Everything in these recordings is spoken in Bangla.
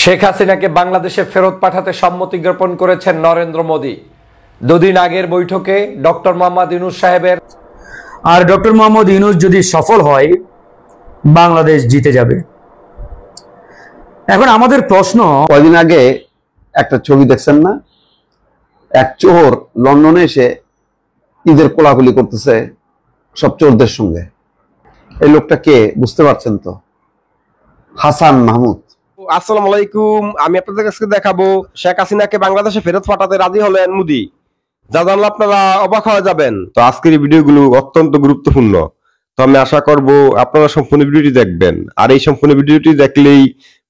শেখ হাসিনাকে বাংলাদেশে ফেরত পাঠাতে সম্মতি জ্ঞাপন করেছেন নরেন্দ্র মোদী। দুদিন আগের বৈঠকে ডক্টর মোহাম্মদ ইউনূস সাহেবের আর ডক্টর মোহাম্মদ ইউনূস যদি সফল হয় বাংলাদেশ জিতে যাবে। এখন আমাদের প্রশ্ন, কয়দিন আগে একটা ছবি দেখছেন না? এক চোর লন্ডনে এসে ঈদের কোলাকুলি করতেছে সব চোরদের সঙ্গে। এই লোকটা কে বুঝতে পারছেন তো? হাসান মাহমুদ। আসসালামু আলাইকুম। আমি আপনাদের কাছে দেখাবো শেখ হাসিনাকে বাংলাদেশে ফেরত পাঠাতে রাজি হলেন মোদী। যা জানলে আপনারা অবাক হয়ে যাবেন। তো আজকের এই ভিডিওগুলো অত্যন্ত গুরুত্বপূর্ণ। তো আমি আশা করব আপনারা সম্পূর্ণ ভিডিওটি দেখবেন, আর এই সম্পূর্ণ ভিডিওটি দেখলেই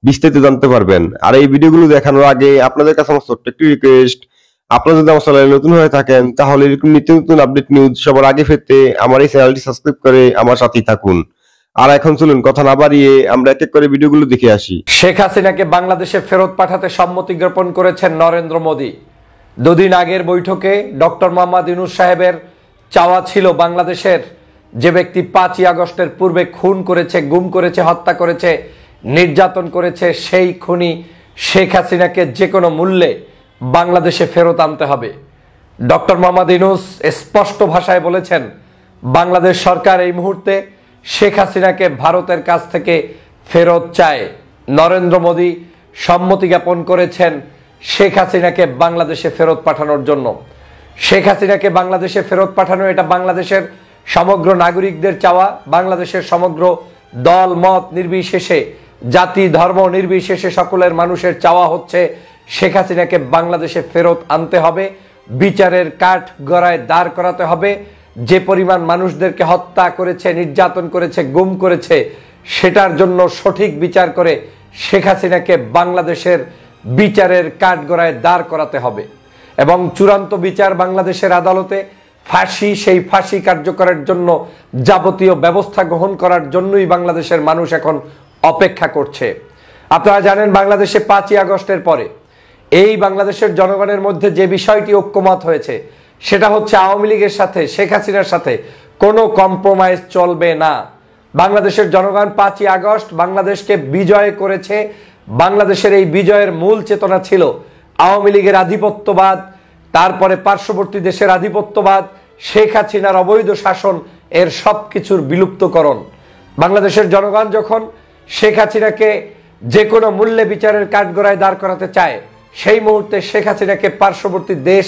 বিস্তারিত জানতে পারবেন। আর এই ভিডিওগুলো দেখানোর আগে আপনাদের কাছে আমার ছোট্ট একটি রিকোয়েস্ট, আপনারা যদি আমার চ্যানেলে নতুন হয়ে থাকেন তাহলে এরকম নিত্য নতুন আপডেট নিউজ সবার আগে পেতে আমার এই চ্যানেলটি সাবস্ক্রাইব করে আমার সাথেই থাকুন। আর এখন চলুন কথা না বাড়িয়ে আমরা এক এক করে ভিডিওগুলো দেখে আসি। শেখ হাসিনাকে বাংলাদেশে ফেরত পাঠাতে সম্মতি জ্ঞাপন করেছেন নরেন্দ্র মোদী। দুদিন আগের বৈঠকে ডক্টর মোহাম্মদ ইউনূস সাহেবের চাওয়া ছিল বাংলাদেশের যে ব্যক্তি 5ই আগস্টের পূর্বে খুন করেছে, গুম করেছে, হত্যা করেছে, নির্যাতন করেছে, সেই খুনি শেখ হাসিনাকে যে কোনো মূল্যে বাংলাদেশে ফেরত আনতে হবে। ডক্টর মোহাম্মদ ইউনূস স্পষ্ট ভাষায় বলেছেন, বাংলাদেশ সরকার এই মুহূর্তে শেখ হাসিনাকে ভারতের কাছ থেকে ফেরত চায়। নরেন্দ্র মোদী সম্মতি জ্ঞাপন করেছেন শেখ হাসিনাকে বাংলাদেশে ফেরত পাঠানোর জন্য। শেখ হাসিনাকে বাংলাদেশে ফেরত পাঠানো এটা বাংলাদেশের সমগ্র নাগরিকদের চাওয়া। বাংলাদেশের সমগ্র দল মত নির্বিশেষে, জাতি ধর্ম নির্বিশেষে সকলের মানুষের চাওয়া হচ্ছে শেখ হাসিনাকে বাংলাদেশে ফেরত আনতে হবে, বিচারের কাঠ গড়ায় দাঁড় করাতে হবে। যে পরিমাণ মানুষদেরকে হত্যা করেছে, নির্যাতন করেছে, গুম করেছে, সেটার জন্য সঠিক বিচার করে শেখ হাসিনাকে বাংলাদেশের বিচারের কাঠগড়ায় দাঁড় করাতে হবে এবং চূড়ান্ত বিচার বাংলাদেশের আদালতে ফাঁসি, সেই ফাঁসি কার্যকরের জন্য যাবতীয় ব্যবস্থা গ্রহণ করার জন্যই বাংলাদেশের মানুষ এখন অপেক্ষা করছে। আপনারা জানেন, বাংলাদেশে 5ই আগস্টের পরে এই বাংলাদেশের জনগণের মধ্যে যে বিষয়টি ঐক্যমত হয়েছে সেটা হচ্ছে আওয়ামী লীগের সাথে, শেখ হাসিনার সাথে কোনো কম্প্রোমাইজ চলবে না। বাংলাদেশের জনগণ 5ই আগস্ট বাংলাদেশকে বিজয় করেছে। বাংলাদেশের এই বিজয়ের মূল চেতনা ছিল আওয়ামী লীগের আধিপত্যবাদ, তারপরে পার্শ্ববর্তী দেশের আধিপত্যবাদ, শেখ হাসিনার অবৈধ শাসন, এর সব কিছুর বিলুপ্তকরণ। বাংলাদেশের জনগণ যখন শেখ হাসিনাকে যে কোনো মূল্যে বিচারের কাঠগড়ায় দাঁড় করাতে চায়, সেই মুহূর্তে শেখ হাসিনাকে পার্শ্ববর্তী দেশ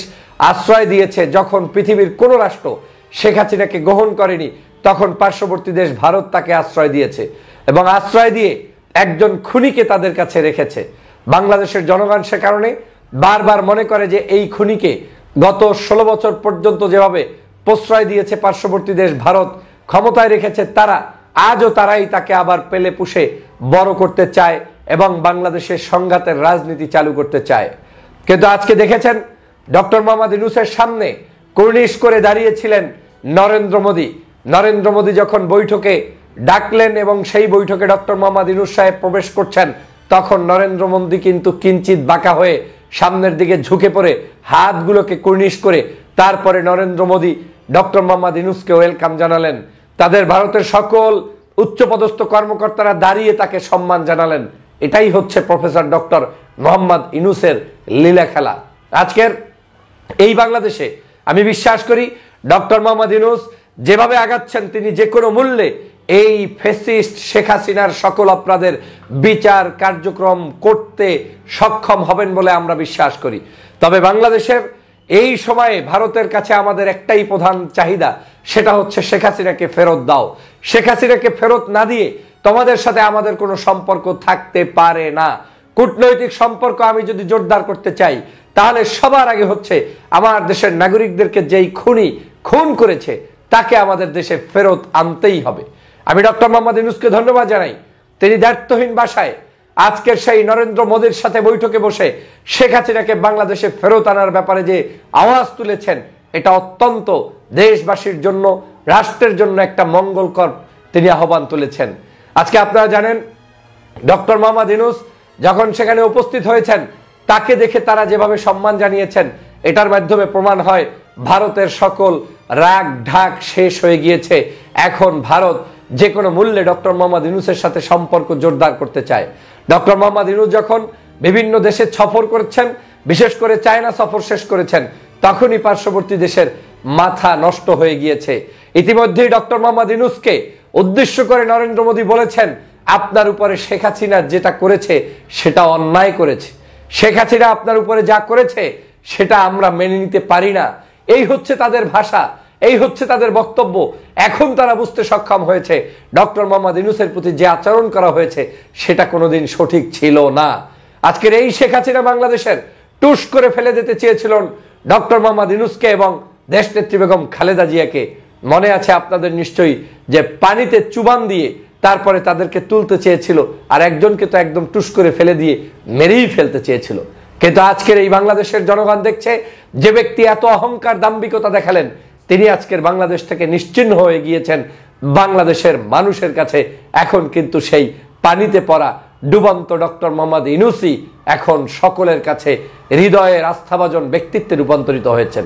আশ্রয় দিয়েছে। যখন পৃথিবীর কোনো রাষ্ট্র শেখ হাসিনাকে গ্রহণ করেনি, তখন পার্শ্ববর্তী দেশ ভারত তাকে আশ্রয় দিয়েছে এবং আশ্রয় দিয়ে একজন খুনিকে তাদের কাছে রেখেছে। বাংলাদেশের জনগণ সে কারণে বারবার মনে করে যে এই খুনিকে গত 16 বছর পর্যন্ত যেভাবে প্রশ্রয় দিয়েছে পার্শ্ববর্তী দেশ ভারত, ক্ষমতায় রেখেছে তারা, আজও তারাই তাকে আবার পেলে পুষে বড় করতে চায় এবং বাংলাদেশের সংঘাতের রাজনীতি চালু করতে চায়। কিন্তু আজকে দেখেছেন, ডক্টর মোহাম্মদ ইউনূসের সামনে কুর্নিশ করে দাঁড়িয়েছিলেন নরেন্দ্র মোদী। নরেন্দ্র মোদী যখন বৈঠকে ডাকলেন এবং সেই বৈঠকে ডক্টর মোহাম্মদ ইউনূস সাহেব প্রবেশ করছেন, তখন নরেন্দ্র মোদী কিন্তু কিঞ্চিত বাঁকা হয়ে সামনের দিকে ঝুঁকে পড়ে হাতগুলোকে কুর্নিশ করে তারপরে নরেন্দ্র মোদী ডক্টর মোহাম্মদ ইউনূসকে ওয়েলকাম জানালেন। তাদের ভারতের সকল উচ্চপদস্থ কর্মকর্তারা দাঁড়িয়ে তাকে সম্মান জানালেন। এটাই হচ্ছে প্রফেসর ডক্টর মোহাম্মদ ইউনূসের লীলা খেলা। আজকের এই বাংলাদেশে আমি বিশ্বাস করি ডক্টর মোহাম্মদ ইউনূস যেভাবে আগাচ্ছেন, তিনি যে কোনো মূল্যে এই ফ্যাসিস্ট শেখ হাসিনার সকল অপরাধের বিচার কার্যক্রম করতে সক্ষম হবেন বলে আমরা বিশ্বাস করি। তবে বাংলাদেশের এই সময়ে ভারতের কাছে আমাদের একটাই প্রধান চাহিদা, সেটা হচ্ছে শেখ হাসিনাকে ফেরত দাও। শেখ হাসিনাকে ফেরত না দিয়ে তোমাদের সাথে আমাদের কোনো সম্পর্ক থাকতে পারে না। কূটনৈতিক সম্পর্ক আমি যদি জোরদার করতে চাই, তাহলে সবার আগে হচ্ছে আমার দেশের নাগরিকদেরকে যেই খুনি খুন করেছে তাকে আমাদের দেশে ফেরত আনতেই হবে। আমি ডক্টর মোহাম্মদ ইউনূসকে ধন্যবাদ জানাই। তিনি দায়িত্বহীন ভাষায় আজকের সেই নরেন্দ্র মোদীর সাথে বৈঠকে বসে শেখ হাসিনাকে বাংলাদেশে ফেরত আনার ব্যাপারে যে আওয়াজ তুলেছেন, এটা অত্যন্ত দেশবাসীর জন্য, রাষ্ট্রের জন্য একটা মঙ্গলকর তিনি আহ্বান তুলেছেন। আজকে আপনারা জানেন, ডক্টর মোহাম্মদ ইউনূস যখন সেখানে উপস্থিত হয়েছেন, তাকে দেখে তারা যেভাবে সম্মান জানিয়েছেন, এটার মাধ্যমে প্রমাণ হয় ভারতের সকল রাগ ঢাক শেষ হয়ে গিয়েছে। এখন ভারত যে কোনো মূল্যে ডক্টর মোহাম্মদ ইউনূসের সাথে সম্পর্ক জোরদার করতে চায়। ডক্টর মোহাম্মদ ইউনূস যখন বিভিন্ন দেশে সফর করেছেন, বিশেষ করে চায়না সফর শেষ করেছেন, তখনই পার্শ্ববর্তী দেশের মাথা নষ্ট হয়ে গিয়েছে। ইতিমধ্যেই ডক্টর মোহাম্মদ ইউনূসকে উদ্দেশ্য করে নরেন্দ্র মোদী বলেছেন, আপনার উপরে শেখ হাসিনা যেটা করেছে সেটা অন্যায় করেছে, শেখ হাসিনা আপনার উপরে যা করেছে সেটা আমরা মেনে নিতে পারি না। এই হচ্ছে তাদের ভাষা, এই হচ্ছে তাদের বক্তব্য। এখন তারা বুঝতে সক্ষম হয়েছে ডক্টর মোহাম্মদ ইউনূসের প্রতি যে আচরণ করা হয়েছে সেটা কোনোদিন সঠিক ছিল না। আজকের এই শেখ হাসিনা বাংলাদেশের টুস করে ফেলে দিতে চেয়েছিলেন ডক্টর মোহাম্মদ ইউনূসকে এবং দেশনেত্রী বেগম খালেদা জিয়াকে। মনে আছে আপনাদের নিশ্চয়ই যে পানিতে চুবান দিয়ে তারপরে তাদেরকে তুলতে চেয়েছিল, আর একজনকে তো একদম টুস করে ফেলে দিয়ে মেরেই ফেলতে চেয়েছিল। কিন্তু আজকের এই বাংলাদেশের জনগণ দেখছে যে ব্যক্তি এত অহংকার দাম্ভিকতা দেখালেন তিনি আজকের বাংলাদেশ থেকে নিশ্চিহ্ন হয়ে গিয়েছেন। বাংলাদেশের মানুষের কাছে এখন কিন্তু সেই পানিতে পড়া ডুবন্ত ডক্টর মোহাম্মদ ইউনূসই এখন সকলের কাছে হৃদয়ের আস্থাভাজন ব্যক্তিত্বে রূপান্তরিত হয়েছেন।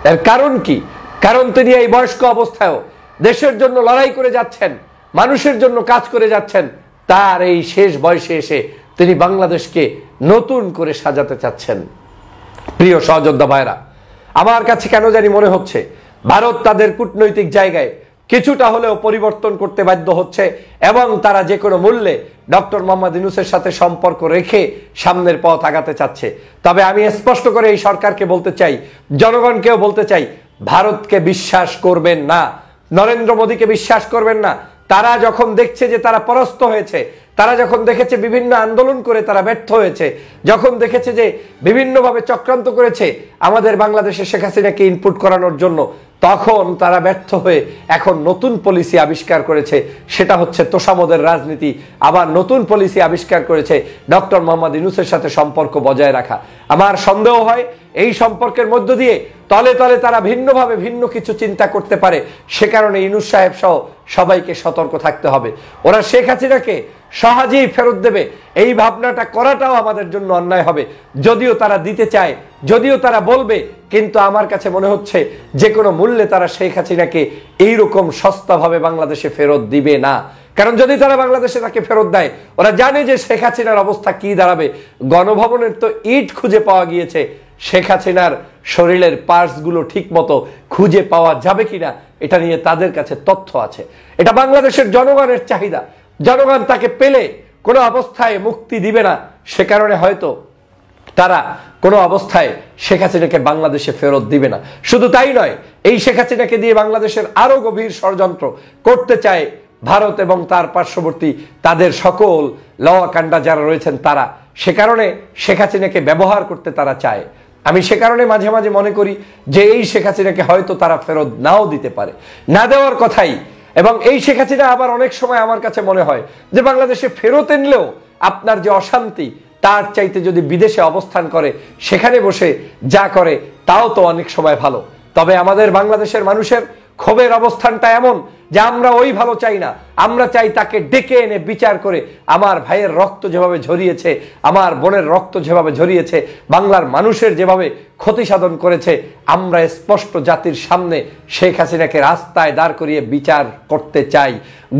এর কারণ কি? কারণ তিনি এই বয়স্ক অবস্থায়ও দেশের জন্য লড়াই করে যাচ্ছেন, মানুষের জন্য কাজ করে যাচ্ছেন। তার এই শেষ বয়সে এসে তিনি বাংলাদেশকে নতুন করে সাজাতে চাচ্ছেন। প্রিয় সহযোদ্ধা ভাইরা, আমার কাছে কেন জানি মনে হচ্ছে ভারত তাদের কূটনৈতিক জায়গায় কিছুটা হলেও পরিবর্তন করতে বাধ্য হচ্ছে এবং তারা যে কোনো মূল্যে ডক্টর মোহাম্মদ ইউনূসের সাথে সম্পর্ক রেখে সামনের পথ আগাতে চাচ্ছে। তবে আমি স্পষ্ট করে এই সরকারকে বলতে চাই, জনগণকেও বলতে চাই, ভারতকে বিশ্বাস করবেন না, নরেন্দ্র মোদীকে বিশ্বাস করবেন না। তারা যখন দেখছে যে তারা পরাস্ত হয়েছে, তারা যখন দেখেছে বিভিন্ন আন্দোলন করে তারা ব্যর্থ হয়েছে, যখন দেখেছে যে বিভিন্নভাবে চক্রান্ত করেছে আমাদের বাংলাদেশে শেখ হাসিনাকে ইনপুট করানোর জন্য, তখন তারা ব্যর্থ হয়ে এখন নতুন পলিসি আবিষ্কার করেছে, সেটা হচ্ছে তোষামদের রাজনীতি। আবার নতুন পলিসি আবিষ্কার করেছে ডক্টর মোহাম্মদ ইউনূসের সাথে সম্পর্ক বজায় রাখা। আমার সন্দেহ হয় এই সম্পর্কের মধ্য দিয়ে তলে তলে তারা ভিন্নভাবে ভিন্ন কিছু চিন্তা করতে পারে। সে কারণে ইউনূস সাহেব সহ সবাইকে সতর্ক থাকতে হবে। ওরা শেখ হাসিনাকে সহজেই ফেরত দেবে এই ভাবনাটা করাটাও আমাদের জন্য অন্যায় হবে। যদিও তারা দিতে চায়, যদিও তারা বলবে, কিন্তু আমার কাছে মনে হচ্ছে যে কোনো মূল্যে তারা শেখ হাসিনাকে এইরকম সস্তাভাবে বাংলাদেশে ফেরত দিবে না। কারণ যদি তারা বাংলাদেশে তাকে ফেরত দেয়, ওরা জানে যে শেখ হাসিনার অবস্থা কি দাঁড়াবে। গণভবনের তো ইট খুঁজে পাওয়া গিয়েছে, শেখ হাসিনার শরীরের পার্টসগুলো ঠিক মতো খুঁজে পাওয়া যাবে কিনা এটা নিয়ে তাদের কাছে তথ্য আছে। এটা বাংলাদেশের জনগণের চাহিদা। জনগণ তাকে পেলে কোনো অবস্থায় মুক্তি দিবে না, সে কারণে হয়তো তারা কোনো অবস্থায় শেখ হাসিনাকে বাংলাদেশে ফেরত দিবে না। শুধু তাই নয়, এই শেখ হাসিনাকে দিয়ে বাংলাদেশের আরো গভীর ষড়যন্ত্র করতে চায় ভারত এবং তার পার্শ্ববর্তী তাদের সকল লওয়াকাণ্ডা যারা রয়েছেন তারা। সে কারণে শেখ হাসিনাকে ব্যবহার করতে তারা চায়। আমি সে কারণে মাঝে মাঝে মনে করি যে এই শেখ হাসিনাকে হয়তো তারা ফেরত নাও দিতে পারে, না দেওয়ার কথাই। এবং এই শেখ হাসিনা আবার অনেক সময় আমার কাছে মনে হয় যে বাংলাদেশে ফেরত এনলেও আপনার যে অশান্তি তার চাইতে যদি বিদেশে অবস্থান করে সেখানে বসে যা করে তাও তো অনেক সময় ভালো। তবে আমাদের বাংলাদেশের মানুষের ক্ষোভের অবস্থানটা এমন যে আমরা ওই ভালো চাই না, আমরা চাই তাকে ডেকে এনে বিচার করে আমার ভাইয়ের রক্ত যেভাবে ঝরিয়েছে, আমার বোনের রক্ত যেভাবে ঝরিয়েছে, বাংলার মানুষের যেভাবে ক্ষতি সাধন করেছে, আমরা স্পষ্ট জাতির সামনে শেখ হাসিনাকে রাস্তায় দাঁড় করিয়ে বিচার করতে চাই,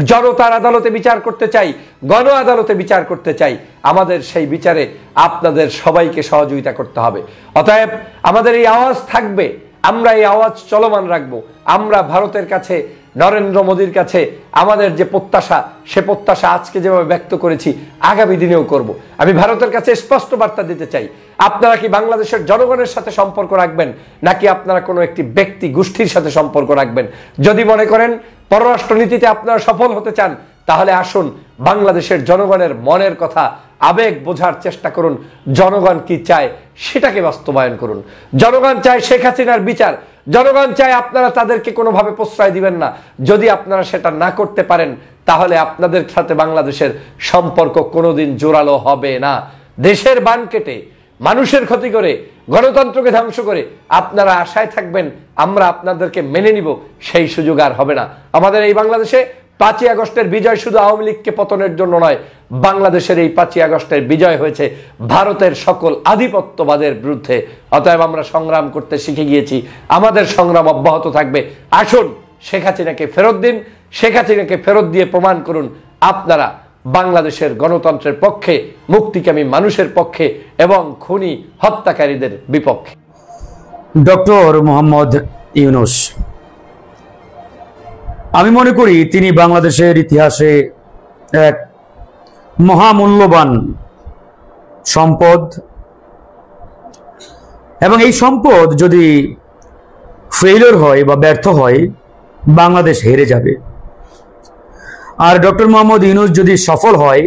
জনতার আদালতে বিচার করতে চাই, গণ আদালতে বিচার করতে চাই। আমাদের সেই বিচারে আপনাদের সবাইকে সহযোগিতা করতে হবে। অতএব আমাদের এই আওয়াজ থাকবে, আমরা এই আওয়াজ চলমান রাখবো। আমরা ভারতের কাছে, নরেন্দ্র মোদীর কাছে আমাদের যে প্রত্যাশা, সে প্রত্যাশা আজকে যেভাবে ব্যক্ত করেছি আগামী দিনেও করব। আমি ভারতের কাছে স্পষ্ট বার্তা দিতে চাই, আপনারা কি বাংলাদেশের জনগণের সাথে সম্পর্ক রাখবেন নাকি আপনারা কোনো একটি ব্যক্তি গোষ্ঠীর সাথে সম্পর্ক রাখবেন? যদি মনে করেন পররাষ্ট্রনীতিতে আপনারা সফল হতে চান, তাহলে আসুন বাংলাদেশের জনগণের মনের কথা, আবেগ বোঝার চেষ্টা করুন। জনগণ কি চায় সেটাকে বাস্তবায়ন করুন। জনগণ চায় শেখ হাসিনার বিচার, জনগণ চায় আপনারা তাদেরকে কোনোভাবে প্রশ্রয় দিবেন না। যদি আপনারা সেটা না করতে পারেন তাহলে আপনাদের সাথে বাংলাদেশের সম্পর্ক কোনোদিন জোরালো হবে না। দেশের বান কেটে, মানুষের ক্ষতি করে, গণতন্ত্রকে ধ্বংস করে আপনারা আশায় থাকবেন আমরা আপনাদেরকে মেনে নিব, সেই সুযোগ আর হবে না। আমাদের এই বাংলাদেশে 5ই আগস্টের বিজয় শুধু আওয়ামী লীগকে পতনের জন্য নয়, বাংলাদেশের এই 5ই আগস্টের বিজয় হয়েছে ভারতের সকল আধিপত্যবাদের বিরুদ্ধে। অতএব আমরা সংগ্রাম করতে শিখে গিয়েছি, আমাদের সংগ্রাম অব্যাহত থাকবে। আসুন শেখ হাসিনাকে ফেরত দিন, শেখ হাসিনাকে ফেরত দিয়ে প্রমাণ করুন আপনারা বাংলাদেশের গণতন্ত্রের পক্ষে, মুক্তিকামী মানুষের পক্ষে এবং খুনি হত্যাকারীদের বিপক্ষে। ডক্টর মোহাম্মদ ইউনূস, আমি মনে করি তিনি বাংলাদেশের ইতিহাসে এক মহামূল্যবান সম্পদ, এবং এই সম্পদ যদি ফেইলিওর হয় বা ব্যর্থ হয়, বাংলাদেশ হেরে যাবে। আর ডক্টর মোহাম্মদ ইউনূস যদি সফল হয়,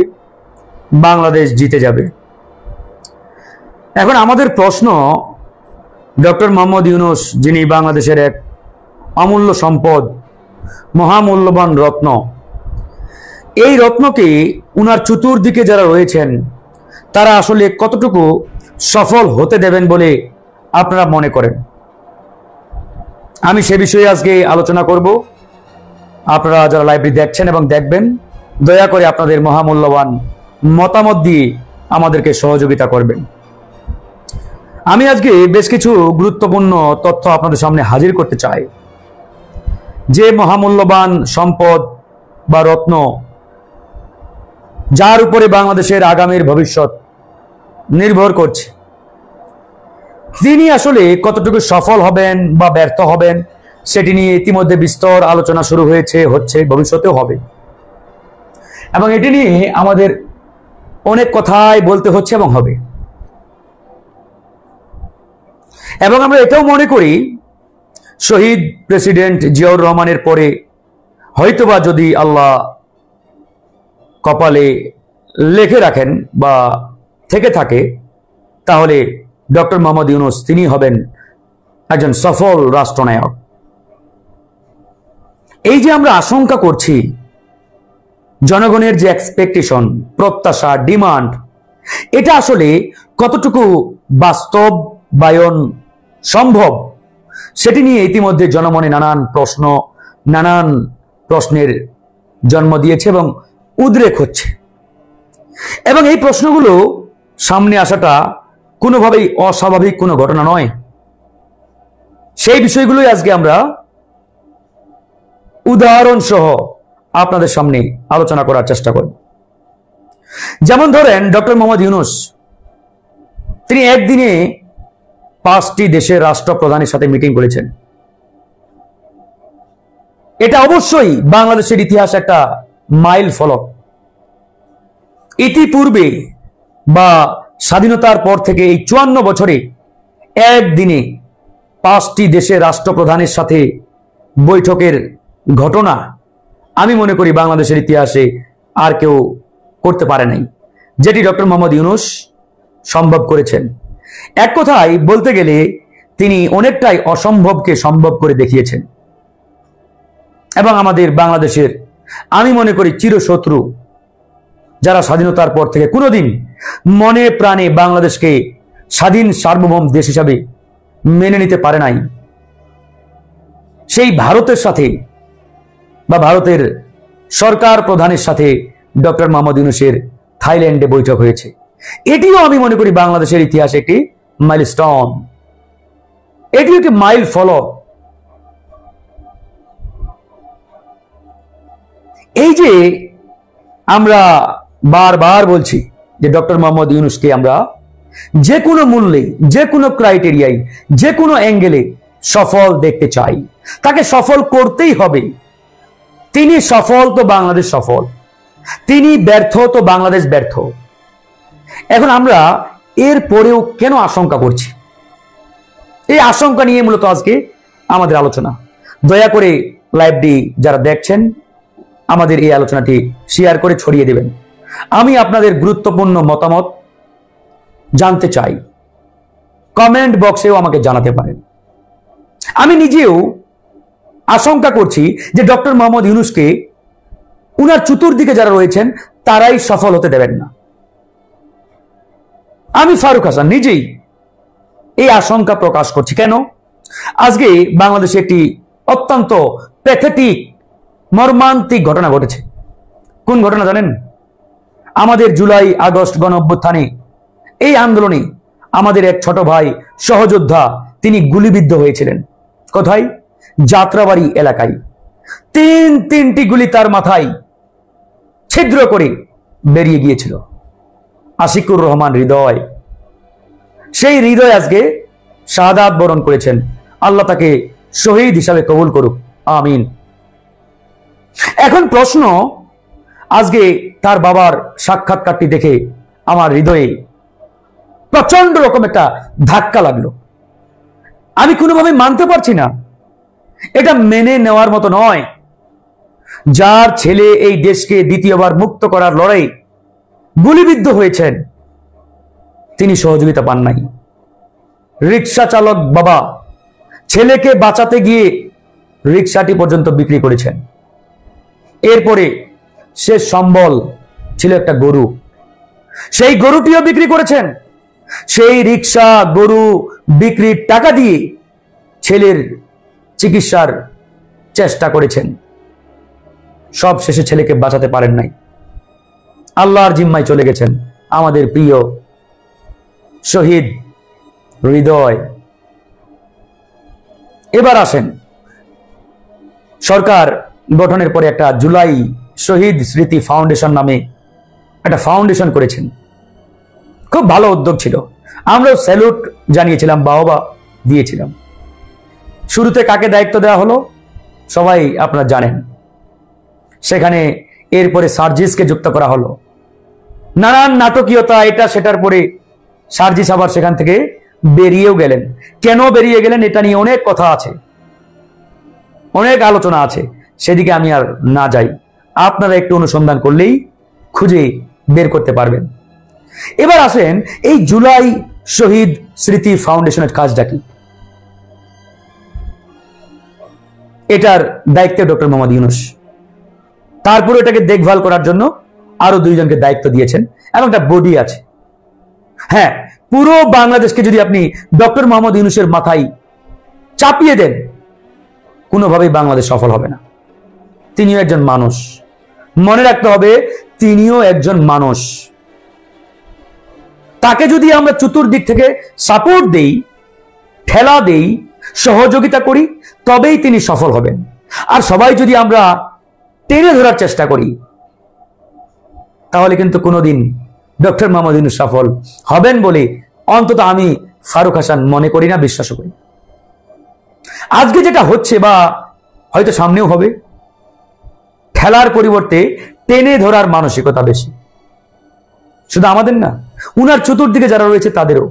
বাংলাদেশ জিতে যাবে। এখন আমাদের প্রশ্ন, ডক্টর মোহাম্মদ ইউনূস যিনি বাংলাদেশের এক অমূল্য সম্পদ, মহামূল্যবান রত্ন, এই রত্নকে উনার চতুর্দিকে যারা রয়েছেন তারা আসলে কতটুকু সফল হতে দেবেন বলে আপনারা মনে করেন? আমি সে বিষয়ে আজকে আলোচনা করব। আপনারা যারা লাইভটি দেখছেন এবং দেখবেন, দয়া করে আপনাদের মহামূল্যবান মতামত দিয়ে আমাদেরকে সহযোগিতা করবেন। আমি আজকে বেশ কিছু গুরুত্বপূর্ণ তথ্য আপনাদের সামনে হাজির করতে চাই। যে মহামূল্যবান সম্পদ বা রত্ন, যার উপরে বাংলাদেশের আগামীর ভবিষ্যৎ নির্ভর করছে, তিনি আসলে কতটুকু সফল হবেন বা ব্যর্থ হবেন সেটি নিয়ে ইতিমধ্যে বিস্তর আলোচনা শুরু হয়েছে, হচ্ছে, ভবিষ্যতেও হবে। এবং এটি নিয়ে আমাদের অনেক কথাই বলতে হচ্ছে এবং হবে। এবং আমরা এটাও মনে করি, শহীদ প্রেসিডেন্ট জিয়াউর রহমানের পরে হয়তোবা যদি আল্লাহ কপালে লেখে রাখেন বা থেকে থাকে, তাহলে ডক্টর মোহাম্মদ ইউনূস তিনি হবেন একজন সফল রাষ্ট্রনায়ক। এই যে আমরা আশঙ্কা করছি, জনগণের যে এক্সপেকটেশন, প্রত্যাশা, ডিমান্ড, এটা আসলে কতটুকু বাস্তবায়ন সম্ভব সেটি নিয়ে ইতিমধ্যে জনমনে নানান প্রশ্নের জন্ম দিয়েছে এবং উদ্রেক হচ্ছে। এবং এই প্রশ্নগুলো সামনে আসাটা কোনোভাবেই অস্বাভাবিক কোনো ঘটনা নয়। সেই বিষয়গুলোই আজকে আমরা উদাহরণ সহ আপনাদের সামনে আলোচনা করার চেষ্টা করব। যেমন ধরেন, ডক্টর মোহাম্মদ ইউনূস তিনি একদিনে 5টি দেশের রাষ্ট্রপ্রধানের সাথে মিটিং করেছেন। এটা অবশ্যই বাংলাদেশের ইতিহাস একটা মাইল ফলক। ইতিপূর্বে বা স্বাধীনতার পর থেকে এই 54 বছরে একদিনে 5টি দেশের রাষ্ট্রপ্রধানের সাথে বৈঠকের ঘটনা আমি মনে করি বাংলাদেশের ইতিহাসে আর কেউ করতে পারে নাই, যেটি ডক্টর মোহাম্মদ ইউনূস সম্ভব করেছেন। এক কথায় বলতে গেলে তিনি অনেকটাই অসম্ভবকে সম্ভব করে দেখিয়েছেন। এবং আমাদের বাংলাদেশের আমি মনে করি চিরশত্রু, যারা স্বাধীনতার পর থেকে কোনোদিন মনে প্রাণে বাংলাদেশকে স্বাধীন সার্বভৌম দেশ হিসাবে মেনে নিতে পারে নাই, সেই ভারতের সাথে বা ভারতের সরকার প্রধানের সাথে ডক্টর মোহাম্মদ ইউনূসের থাইল্যান্ডে বৈঠক হয়েছে। এটিও আমি মনে করি বাংলাদেশের ইতিহাসে একটি মাইলস্টোন, এটিও একটি মাইল ফলক। এই যে আমরা বারবার বলছি যে ডক্টর মোহাম্মদ ইউনূসকে আমরা যে কোনো মূল্যে, যে কোনো ক্রাইটেরিয়ায়, যে কোনো অ্যাঙ্গেলে সফল দেখতে চাই, তাকে সফল করতেই হবে। তিনি সফল তো বাংলাদেশ সফল, তিনি ব্যর্থ তো বাংলাদেশ ব্যর্থ। এখন আমরা এর পরেও কেন আশঙ্কা করছি? এই আশঙ্কা নিয়ে মূলত আজকে আমাদের আলোচনা। দয়া করে লাইভটি যারা দেখছেন আমাদের এই আলোচনাটি শেয়ার করে ছড়িয়ে দেবেন। আমি আপনাদের গুরুত্বপূর্ণ মতামত জানতে চাই, কমেন্ট বক্সেও আমাকে জানাতে পারেন। আমি নিজেও আশঙ্কা করছি যে ডক্টর মোহাম্মদ ইউনূসকে উনার চতুর্দিকে যারা রয়েছেন তারাই সফল হতে দেবেন না। আমি ফারুক হাসান নিজেই এই আশঙ্কা প্রকাশ করছি। কেন? আজকে বাংলাদেশে একটি অত্যন্ত প্যাথেটিক, মর্মান্তিক ঘটনা ঘটেছে। কোন ঘটনা জানেন? আমাদের জুলাই আগস্ট গণ অভ্যুত্থানে, এই আন্দোলনে আমাদের এক ছোট ভাই সহযোদ্ধা তিনি গুলিবিদ্ধ হয়েছিলেন। কোথায়? যাত্রাবাড়ি এলাকায়। তিনটি গুলি তার মাথায় ছিদ্র করে বেরিয়ে গিয়েছিল, আশিকুর রহমান হৃদয়। সেই হৃদয় আজকে শাহাদাত বরণ করেছেন। আল্লাহ তাকে শহীদ হিসাবে কবুল করুক, আমিন। এখন প্রশ্ন, আজকে তার বাবার সাক্ষাৎকারটি দেখে আমার হৃদয়ে প্রচন্ড রকম একটা ধাক্কা লাগলো। আমি কোনোভাবে মানতে পারছি না, এটা মেনে নেওয়ার মতো নয়। যার ছেলে এই দেশকে দ্বিতীয়বার মুক্ত করার লড়াই গুলিবিদ্ধ হয়েছেন, তিনি সহযোগিতা পান নাই। রিক্সা চালক বাবা ছেলেকে বাঁচাতে গিয়ে রিক্সাটি পর্যন্ত বিক্রি করেছেন। এরপরে শেষ সম্বল ছিল একটা গরু, সেই গরুটিও বিক্রি করেছেন। সেই রিক্সা গরু বিক্রির টাকা দিয়ে ছেলের চিকিৎসার চেষ্টা করেছেন। সব শেষে ছেলেকে বাঁচাতে পারেন নাই, আল্লাহর জিম্মায় চলে গেছেন আমাদের প্রিয় শহীদ হৃদয়। এবার আসেন, সরকার গঠনের পরে একটা জুলাই শহীদ স্মৃতি ফাউন্ডেশন নামে একটা ফাউন্ডেশন করেছেন। খুব ভালো উদ্যোগ ছিল, আমরাও স্যালুট জানিয়েছিলাম, বাহবা দিয়েছিলাম। শুরুতে কাকে দায়িত্ব দেওয়া হলো সবাই আপনারা জানেন। সেখানে এরপরে সার্জিসকে যুক্ত করা হলো। নানান নাটকীয়তা এটা সেটার পরে সার্জিস আবার সেখান থেকে বেরিয়েও গেলেন। কেন বেরিয়ে গেলেন এটা নিয়ে অনেক কথা আছে, অনেক আলোচনা আছে, সেদিকে আমি আর না যাই। আপনারা একটু অনুসন্ধান করলেই খুঁজে বের করতে পারবেন। এবার আসেন, এই জুলাই শহীদ স্মৃতি ফাউন্ডেশনের কাজটা কি? এটার দায়িত্বে ডক্টর মোহাম্মদ ইউনূস। তারপরে এটাকে দেখভাল করার জন্য আরো দুইজনকে দায়িত্ব দিয়েছেন এবং একটা বডি আছে। হ্যাঁ, পুরো বাংলাদেশকে যদি আপনি ডক্টর মোহাম্মদ ইউনূসের মাথায় চাপিয়ে দেন, কোনোভাবেই বাংলাদেশ সফল হবে না। তিনিও একজন মানুষ, মনে রাখতে হবে তিনিও একজন মানুষ। তাকে যদি আমরা চতুর্দিক থেকে সাপোর্ট দেই, ঠেলা দেই, সহযোগিতা করি, তবেই তিনি সফল হবেন। আর সবাই যদি আমরা টেনে ধরার চেষ্টা করি, তাহলে কিন্তু কোনোদিন ডক্টর মোহাম্মদ ইউনূস সফল হবেন বলে অন্তত আমি ফারুক হাসান মনে করি না, বিশ্বাস করি। আজকে যেটা হচ্ছে বা হয়তো সামনেও হবে, ঠেলার পরিবর্তে টেনে ধরার মানসিকতা বেশি। শুধু আমাদের না, উনার চতুর্দিকে যারা রয়েছে তাদেরও,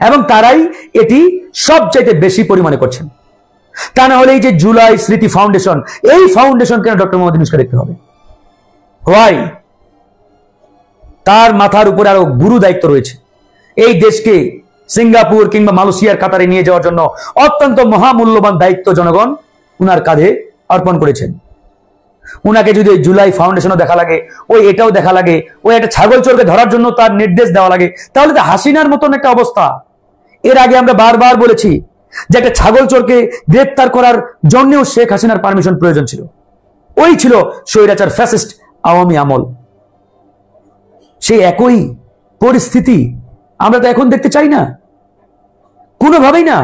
এবং তারাই এটি সবচাইতে বেশি পরিমাণে করছেন। তা না হলে এই যে জুলাই স্মৃতি ফাউন্ডেশন, এই ফাউন্ডেশন কেন ডক্টর মোহাম্মদ ইউনূসকে দেখতে হবে? হোয়াই? তার মাথার উপরে আরো গুরু দায়িত্ব রয়েছে। এই দেশকে সিঙ্গাপুর কিংবা মালয়েশিয়ার কাতারে নিয়ে যাওয়ার জন্য অত্যন্ত মহামূল্যবান দায়িত্ব জনগণ উনার কাঁধে অর্পণ করেছেন। উনাকে যদি ওই জুলাই ফাউন্ডেশনও দেখা লাগে, ওই এটাও দেখা লাগে, ওই একটা ছাগল চোরকে ধরার জন্য তার নির্দেশ দেওয়া লাগে, তাহলে তো হাসিনার মতন একটা অবস্থা। এর আগে আমরা বারবার বলেছি যে একটা ছাগল চোরকে গ্রেপ্তার করার জন্যও শেখ হাসিনার পারমিশন প্রয়োজন ছিল। ওই ছিল স্বৈরাচার ফ্যাসিস্ট আওয়ামী আমল। সেই একই পরিস্থিতি আমরা তো এখন দেখতে চাই না, কোনোভাবেই না।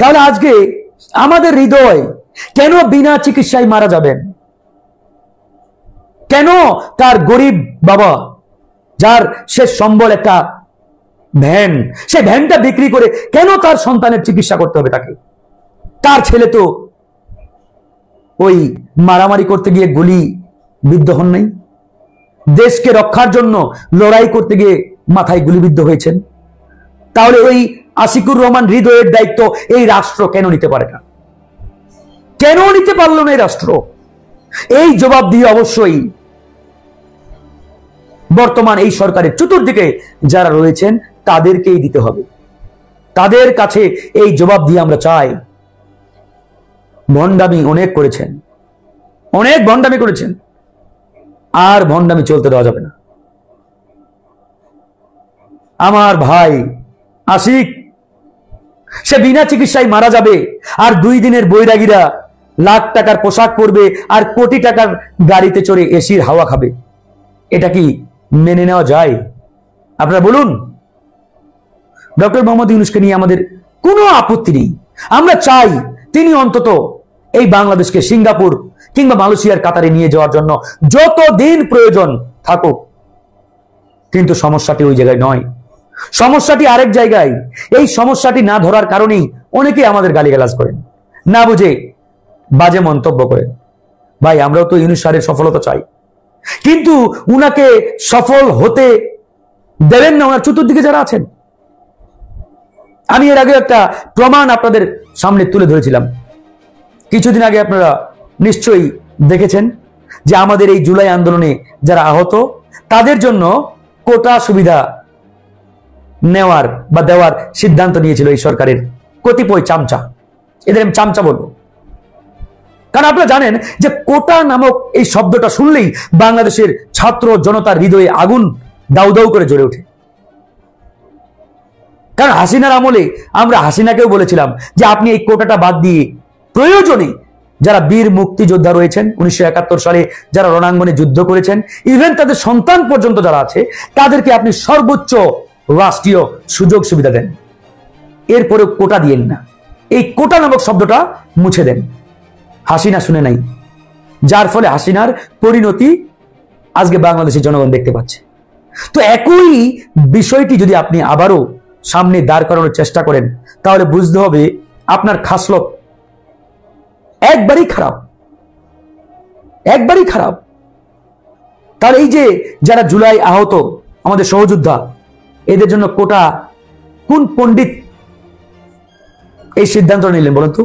তাহলে আজকে আমাদের হৃদয় কেন বিনা চিকিৎসায় মারা যাবেন? কেন তার গরিব বাবা, যার শেষ সম্বল একটা ভ্যান, সে ভ্যানটা বিক্রি করে কেন তার সন্তানের চিকিৎসা করতে হবে তাকে? তার ছেলে তো ওই মারামারি করতে গিয়ে গুলি বিদ্ধ হন নাই, দেশকে রক্ষার জন্য লড়াই করতে গিয়ে মাথায় গুলিবিদ্ধ হয়েছেন। তাহলে ওই আশিকুর রহমান হৃদয়ের দায়িত্ব এই রাষ্ট্র কেন নিতে পারে না? কেন নিতে পারল না এই রাষ্ট্র? এই জবাব দিয়ে অবশ্যই বর্তমান এই সরকারের চতুর্দিকে যারা রয়েছেন তাদেরকেই দিতে হবে। তাদের কাছে এই জবাব দিয়ে আমরা চাই। ভণ্ডামি অনেক করেছেন, অনেক ভণ্ডামি করেছেন, আর ভণ্ডামি চলতে দেওয়া যাবে না। আমার ভাই আশিক, সে বিনা চিকিৎসায় মারা যাবে, আর 2 দিনের বৈরাগীরা লাখ টাকার পোশাক পরবে আর কোটি টাকার গাড়িতে চড়ে এসির হাওয়া খাবে। এটা কি মেনে নেওয়া যায়? আপনারা বলুন। ডক্টর মোহাম্মদ ইউনূসকে নিয়ে আমাদের কোনো আপত্তি নেই। আমরা চাই তিনি অন্তত এই বাংলাদেশকে সিঙ্গাপুর কিংবা মালয়েশিয়ার কাতারে নিয়ে যাওয়ার জন্য যতদিন প্রয়োজন থাকুক, কিন্তু সমস্যাটি ওই জায়গায় নয়, সমস্যাটি আরেক জায়গায়। এই সমস্যাটি না ধরার কারণেই অনেকেই আমাদের গালিগালাজ করেন, না বুঝে বাজে মন্তব্য করেন। ভাই, আমরাও তো ইউনূস স্যারের সফলতা চাই, কিন্তু উনাকে সফল হতে দেবেন না ওনার চতুর্দিকে যারা আছেন। আমি এর আগে একটা প্রমাণ আপনাদের সামনে তুলে ধরেছিলাম। কিছুদিন আগে আপনারা নিশ্চয়ই দেখেছেন যে আমাদের এই জুলাই আন্দোলনে যারা আহত তাদের জন্য কোটা সুবিধা নেওয়ার বা দেওয়ার সিদ্ধান্ত নিয়েছিল এই সরকারের কতিপয় চামচা। এদের আমি চামচা বলবো, কারণ আপনারা জানেন যে কোটা নামক এই শব্দটা শুনলেই বাংলাদেশের ছাত্র জনতার হৃদয়ে আগুন দাউ দাউ করে জ্বলে ওঠে। কারণ হাসিনার আমলে আমরা হাসিনাকেও বলেছিলাম যে আপনি এই কোটাটা বাদ দিয়ে প্রয়োজনে যারা বীর মুক্তিযোদ্ধা রয়েছেন 1971 সালে যারা রণাঙ্গনে যুদ্ধ করেছেন, ইভেন তাদের সন্তান পর্যন্ত যারা আছে, তাদেরকে আপনি সর্বোচ্চ রাষ্ট্রীয় সুযোগ সুবিধা দেন, এরপরে কোটা দিয়েন না। এই কোটা নামক শব্দটা মুছে দেন। হাসিনা শুনে নাই, যার ফলে হাসিনার পরিণতি আজকে বাংলাদেশের জনগণ দেখতে পাচ্ছে। তো একই বিষয়টি যদি আপনি আবারও সামনে দাঁড় করানোর চেষ্টা করেন, তাহলে বুঝতে হবে আপনার খাসলত একবারই খারাপ, একবারই খারাপ। তাহলে এই যে যারা জুলাই আহত আমাদের সহযোদ্ধা, এদের জন্য কোটা কোন পণ্ডিত এই সিদ্ধান্ত নিলেন বলেন তো?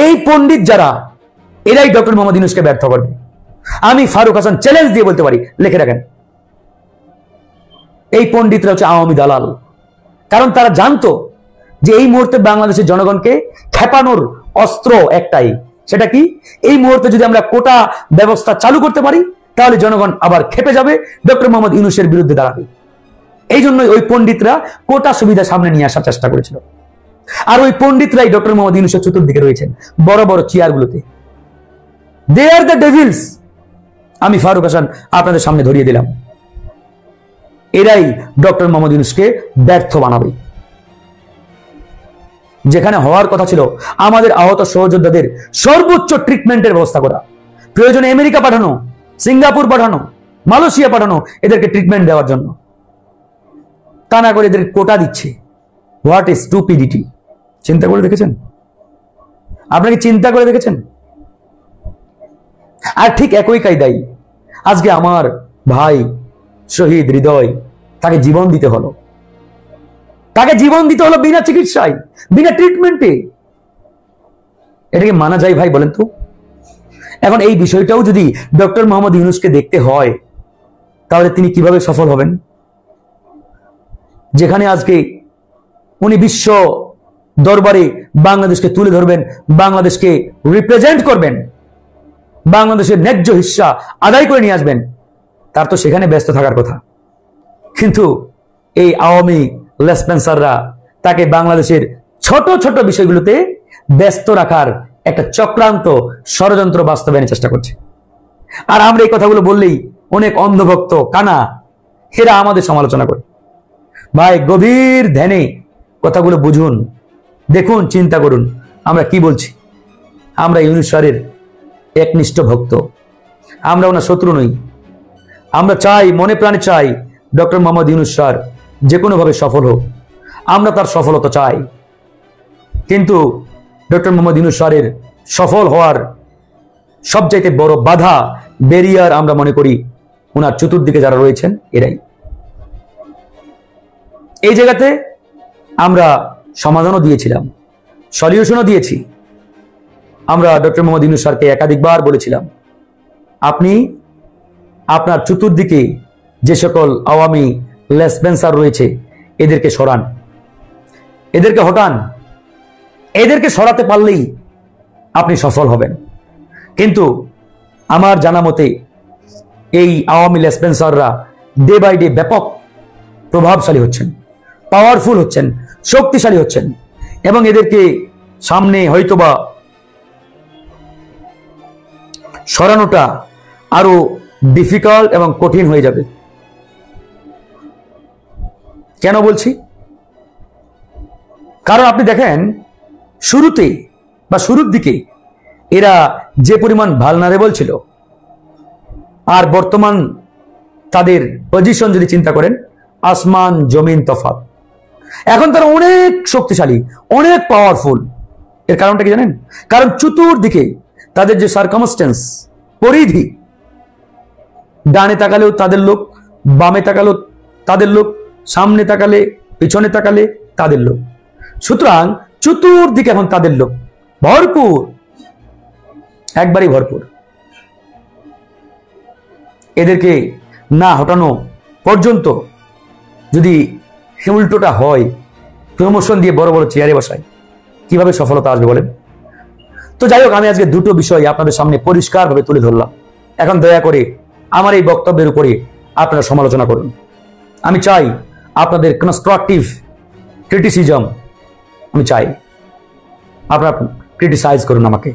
এই পণ্ডিত যারা, এরাই ডক্টর মোহাম্মদ ইউনূসকে ব্যর্থ করবে। আমি ফারুক হাসান চ্যালেঞ্জ দিয়ে বলতে পারি, লিখে রাখেন, এই পণ্ডিতরা হচ্ছে আওয়ামী দালাল। কারণ তারা জানতো যে এই মুহূর্তে বাংলাদেশের জনগণকে খেপানোর অস্ত্র একটাই, সেটা কি? এই মুহূর্তে যদি আমরা কোটা ব্যবস্থা চালু করতে পারি, তাহলে জনগণ আবার খেপে যাবে, ডক্টর মোহাম্মদ ইউনূসের বিরুদ্ধে দাঁড়াবে। এই জন্যই ওই পণ্ডিতরা কোটা সুবিধা সামনে নিয়ে আসার চেষ্টা করেছিল। আর ওই পণ্ডিতরাই ডক্টর মোহাম্মদ ইউনূসের চতুর্দিকে রয়েছেন বড় বড় চেয়ারগুলোতে। দে আর দ্য ডেভিলস। আমি ফারুক হাসান আপনাদের সামনে ধরিয়ে দিলাম, এরাই ডক্টর মোহাম্মদ ইউনূসকে ব্যর্থ বানাবে। যেখানে হওয়ার কথা ছিল আমাদের আহত সহযোদ্ধাদের সর্বোচ্চ ট্রিটমেন্টের ব্যবস্থা করা, প্রয়োজনে আমেরিকা পাঠানো, সিঙ্গাপুর পাঠানো, মালয়েশিয়া পাঠানো এদেরকে ট্রিটমেন্ট দেওয়ার জন্য, তা না করে এদের কোটা দিচ্ছে। What is stupidity! চিন্তা করে দেখেছেন? আপনাকে চিন্তা করে দেখেছেন? আর ঠিক একই কায়দাই আজকে আমার ভাই শহীদ হৃদয়, তাকে জীবন দিতে হলো, তাকে জীবন দিতে হলো বিনা চিকিৎসায়, বিনা ট্রিটমেন্টে। এটাকে মানা যায় ভাই বলেন তো? এখন এই বিষয়টাও যদি ডক্টর মোহাম্মদ ইউনূসকে দেখতে হয়, তাহলে তিনি কিভাবে সফল হবেন? যেখানে আজকে উনি বিশ্ব দরবারে বাংলাদেশকে তুলে ধরবেন, বাংলাদেশকে রিপ্রেজেন্ট করবেন, বাংলাদেশের ন্যায্য হিস্সা আদায় করে নিয়ে আসবেন, তার তো সেখানে ব্যস্ত থাকার কথা। কিন্তু এই আওয়ামী লেসপেন্সাররা তাকে বাংলাদেশের ছোট ছোট বিষয়গুলোতে ব্যস্ত রাখার একটা চক্রান্ত ষড়যন্ত্র বাস্তবায়নের চেষ্টা করছে। আর আমরা এই কথাগুলো বললেই অনেক অন্ধভক্ত কানা এরা আমাদের সমালোচনা করে। ভাই, গভীর ধ্যানে কথাগুলো বুঝুন, দেখুন, চিন্তা করুন আমরা কি বলছি। আমরা ইউনূস স্যারের একনিষ্ঠ ভক্ত, আমরা ওনার শত্রু নই। আমরা চাই, মনে প্রাণে চাই ডক্টর মোহাম্মদ ইউনূস স্যার যে কোনোভাবে সফল হোক, আমরা তার সফলতা চাই। কিন্তু ডক্টর মোহাম্মদ ইউনূস স্যারের সফল হওয়ার সবচাইতে বড় বাধা, ব্যারিয়ার আমরা মনে করি ওনার চতুর্দিকে যারা রয়েছেন এরাই। এই জায়গাতে আমরা সমাধানও দিয়েছিলাম, সলিউশনও দিয়েছি। আমরা ডক্টর মোহাম্মদ ইউনূস স্যারকে একাধিকবার বলেছিলাম, আপনি আপনার চতুর্দিকে যে সকল আওয়ামী লেসপেন্সার রয়েছে এদেরকে সরান, এদেরকে হটান, এদেরকে সরাতে পারলেই আপনি সফল হবেন। কিন্তু আমার জানা মতে এই আওয়ামী লেসপেন্সাররা ডে বাই ডে ব্যাপক প্রভাবশালী হচ্ছেন, পাওয়ারফুল হচ্ছেন, শক্তিশালী হচ্ছেন, এবং এদেরকে সামনে হয়তোবা সরানোটা আরো ডিফিকাল্ট এবং কঠিন হয়ে যাবে। কেন বলছি? কারণ আপনি দেখেন শুরুতে বা শুরুর দিকে এরা যে পরিমাণ ভালনারেবল ছিল, আর বর্তমান তাদের পজিশন যদি চিন্তা করেন, আসমান জমিন তফাৎ। এখন তারা অনেক শক্তিশালী, অনেক পাওয়ারফুল। এর কারণটা কি জানেন? কারণ চতুর্দিকে তাদের যে সার্কামস্টেন্স, পরিধি, ডানে তাকালেও তাদের লোক, বামে তাকালেও তাদের লোক, সামনে তাকালে, পিছনে তাকালে তাদের লোক। সুতরাং চতুর্দিকে এখন তাদের লোক ভরপুর, একবারই ভরপুর। এদেরকে না হটানো পর্যন্ত যদি উল্টোটা হয়, প্রমোশন দিয়ে বড় বড় চেয়ারে বসায়, কিভাবে সফলতা আসবে বলেন? তো যাই হোক, আমি আজকে দুটো বিষয় আপনাদের সামনে পরিষ্কারভাবে তুলে ধরলাম। এখন দয়া করে আমার এই বক্তব্যের উপরে আপনারা সমালোচনা করুন। আমি চাই আপনাদের কনস্ট্রাকটিভ ক্রিটিসিজম, আমি চাই আপনারা ক্রিটিসাইজ করুন আমাকে।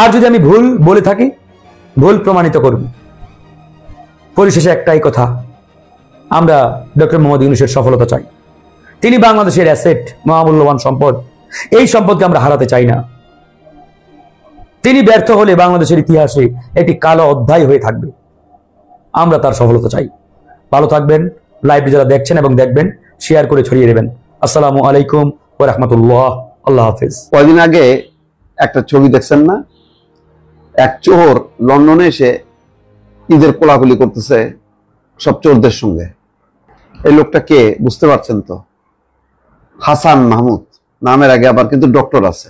আর যদি আমি ভুল বলে থাকি, ভুল প্রমাণিত করুন। পরিশেষে একটাই কথা, আমরা ডক্টর মোহাম্মদ ইউনূসের সফলতা চাই। তিনি বাংলাদেশের অ্যাসেট, মহামূল্যবান সম্পদ। এই সম্পদকে আমরা হারাতে চাই না। তিনি ব্যর্থ হলে বাংলাদেশের ইতিহাসে একটি কালো অধ্যায় হয়ে থাকবে। আমরা তার সফলতা চাই। ভালো থাকবেন। লাইভে যারা দেখছেন এবং দেখবেন, শেয়ার করে ছড়িয়ে দেবেন। আসসালামু আলাইকুম ওয়া রাহমাতুল্লাহ। আল্লাহ হাফেজ। কয়দিন আগে একটা ছবি দেখছেন না? এক চোর লন্ডনে এসে ঈদের কোলাকুলি করতেছে সব চোরদের সঙ্গে। এই লোকটা কে বুঝতে পারছেন তো? হাসান মাহমুদ নামের আগে আবার কিন্তু ডক্টর আছে।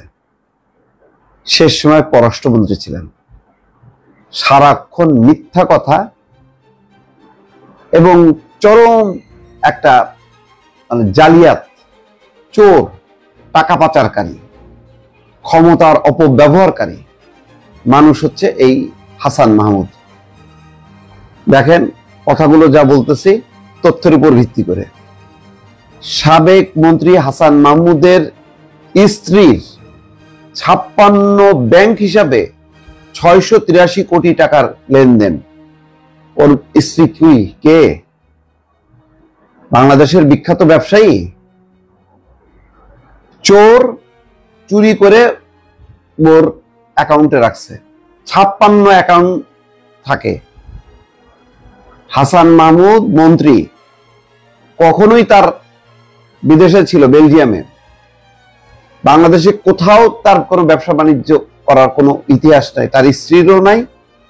শেষ সময় পররাষ্ট্রমন্ত্রী ছিলেন। সারাক্ষণ মিথ্যা কথা এবং চরম একটা জালিয়াত, চোর, টাকা পাচারকারী, ক্ষমতার অপব্যবহারকারী মানুষ হচ্ছে এই হাসান মাহমুদ। দেখেন কথাগুলো যা বলতেছি তথ্যের উপর ভিত্তি করে। সাবেক মন্ত্রী হাসান মাহমুদের স্ত্রীর 56 ব্যাংক হিসাবে 683 কোটি টাকার লেনদেন। ওর স্ত্রী কি কে? বাংলাদেশের বিখ্যাত ব্যবসায়ী। চোর চুরি করে ওর অ্যাকাউন্টে রাখছে। 56 অ্যাকাউন্ট থাকে। হাসান মাহমুদ মন্ত্রী, কখনোই তার বিদেশে ছিল, বেলজিয়ামে। বাংলাদেশে কোথাও তার কোনো ব্যবসা বাণিজ্য করার কোনো ইতিহাস নাই। তার স্ত্রীরও নাই,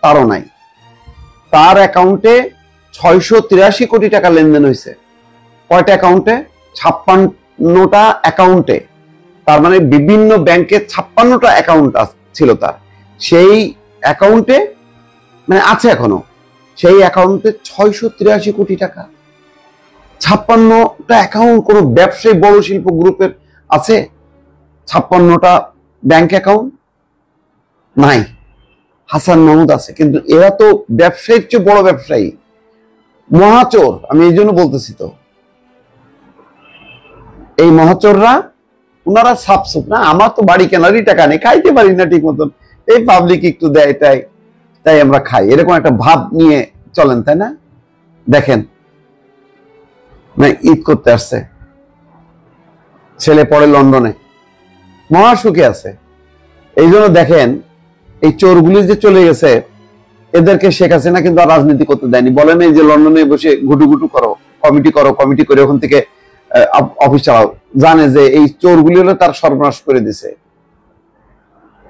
তারও নাই। তার অ্যাকাউন্টে 683 কোটি টাকা লেনদেন হয়েছে। কয়টা অ্যাকাউন্টে? 56টা অ্যাকাউন্টে। তার মানে বিভিন্ন ব্যাংকে 56টা অ্যাকাউন্ট ছিল তার। সেই অ্যাকাউন্টে মানে আছে এখনো, সেই অ্যাকাউন্টে 683 কোটি টাকা। 56টা অ্যাকাউন্ট কোন ব্যবসায়ী বড় শিল্প গ্রুপের আছে? 56টা ব্যাংক অ্যাকাউন্ট নাই। হাসান মাহমুদ আছে। কিন্তু এরা তো ব্যবসায়ীর চেয়ে বড় ব্যবসায়ী, মহাচোর। আমি এই জন্য বলতেছি তো, এই মহাচোররা, ওনারা সাফসুপ না। আমার তো বাড়ি কেনারই টাকা নেই, খাইতে পারি না ঠিক মতন, এই পাবলিক একটু দেয় তাই আমরা খাই, এরকম একটা ভাব নিয়ে চলেন, তাই না? দেখেন, ঈদ করতে আসছে, ছেলে পড়ে লন্ডনে, মহাসুখে আছে। এই জন্য দেখেন, এই চোরগুলি যে চলে গেছে, এদেরকে শেখ হাসিনা কিন্তু আর রাজনীতি করতে দেয়নি। বলেন এই যে লন্ডনে বসে ঘুটুঘুটু করো, কমিটি করে ওখান থেকে অফিস চালাও। জানে যে এই চোরগুলি হলে তার সর্বনাশ করে দিছে।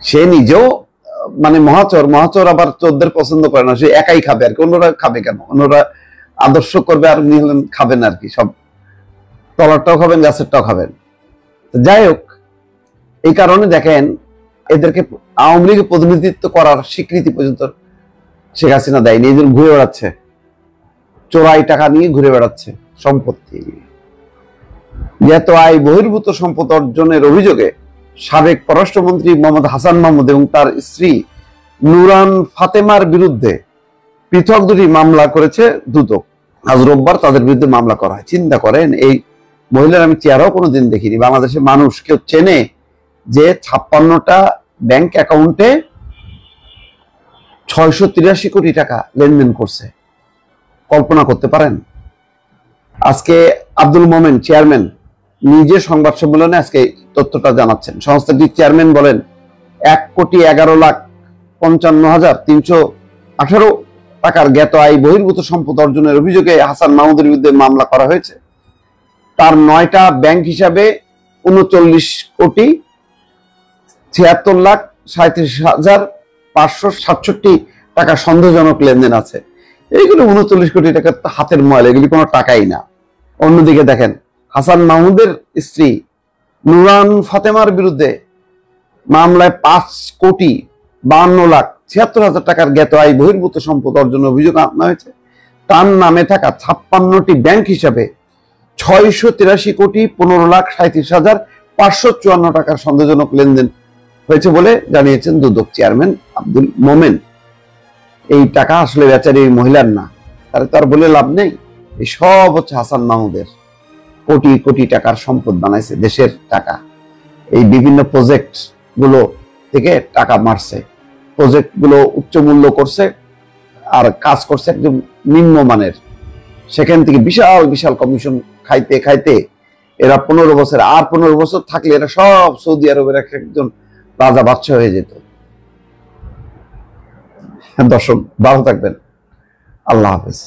সে নিজেও মানে মহাচোর আবার চোরদের পছন্দ করে না। সে একাই খাবে আর কি, অন্যরা খাবে কেন? অন্যরা আদর্শ করবে আর উনি হলেন খাবেন আর কি, সব তলারটাও খাবেন, গাছেরটাও খাবেন। যাই হোক, এই কারণে দেখেন এদেরকে আওয়ামী লীগের প্রতিনিধিত্ব করার স্বীকৃতি পর্যন্ত শেখ হাসিনা দেয়নি। এই জন্য ঘুরে বেড়াচ্ছে, চোরাই টাকা নিয়ে ঘুরে বেড়াচ্ছে, সম্পত্তি এত আয় বহির্ভূত সম্পদ অর্জনের অভিযোগে সাবেক পররাষ্ট্রমন্ত্রী মোহাম্মদ হাসান মাহমুদ এবং তার স্ত্রী নুরান ফাতেমার বিরুদ্ধে পৃথক দুটি মামলা করেছে দুদক। আজ রোববার তাদের বিরুদ্ধে মামলা করা হয়। চিন্তা করেন, এই মহিলার আমি চেহারাও কোনোদিন দেখিনি। বাংলাদেশের মানুষ কেউ চেনে যে 56টা ব্যাংক অ্যাকাউন্টে 683 কোটি টাকা লেনদেন করছে? কল্পনা করতে পারেন? আজকে আব্দুল মোমেন চেয়ারম্যান নিজে সংবাদ সম্মেলনে আজকে তথ্যটা জানাচ্ছেন। সংস্থাটির চেয়ারম্যান বলেন, 1,11,55,318 টাকার জ্ঞাত আয় বহির্ভূত সম্পদ অর্জনের অভিযোগে হাসান মাহমুদের বিরুদ্ধে মামলা করা হয়েছে। তার 9টা ব্যাংক হিসাবে 39,37,37,567 টাকা সন্দেহজনক লেনদেন আছে। এইগুলো 39 কোটি টাকার হাতের ময়লা, এগুলি কোনো টাকাই না। অন্যদিকে দেখেন, হাসান মাহমুদের স্ত্রী নুরান ফাতেমার বিরুদ্ধে মামলায় 5,52,76,000 টাকার জ্ঞাত আয় বহির্ভূত সম্পদ অর্জনের অভিযোগ আনা হয়েছে। তার নামে থাকা 56টি ব্যাংক হিসাবে 683,15,37,554 টাকার সন্দেহজনক লেনদেন হয়েছে বলে জানিয়েছেন দুদক চেয়ারম্যান আব্দুল মোমেন। এই টাকা আসলে বেচারি মহিলার না, তার বলে লাভ নেই। এই সব হচ্ছে হাসান মাহমুদের। কোটি কোটি টাকার সম্পদ বানাইছে, দেশের টাকা। এই বিভিন্ন প্রজেক্ট গুলো থেকে টাকা মারছে, প্রজেক্ট গুলো উচ্চ মূল্য করছে আর কাজ করছে একদম নিম্নমানের। সেখান থেকে বিশাল বিশাল কমিশন খাইতে খাইতে এরা 15 বছর, আর 15 বছর থাকলে এরা সব সৌদি আরবের একজন রাজা বাদশা হয়ে যেত। দর্শক ভালো থাকবেন, আল্লাহ হাফেজ।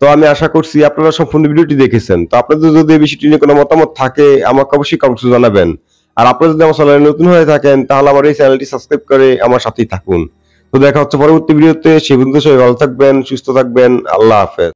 তো আমি আশা করছি আপনারা সম্পূর্ণ ভিডিওটি দেখেছেন। তো আপনাদের যদি এই বিষয়টি নিয়ে কোনো মতামত থাকে আমাকে অবশ্যই কমেন্টে জানাবেন। আর আপনারা যদি আমার চ্যানেলে নতুন হয়ে থাকেন তাহলে আমার এই চ্যানেলটি সাবস্ক্রাইব করে আমার সাথেই থাকুন। তো দেখা হচ্ছে পরবর্তী ভিডিওতে। সে পর্যন্ত সবাই ভালো থাকবেন, সুস্থ থাকবেন। আল্লাহ হাফেজ।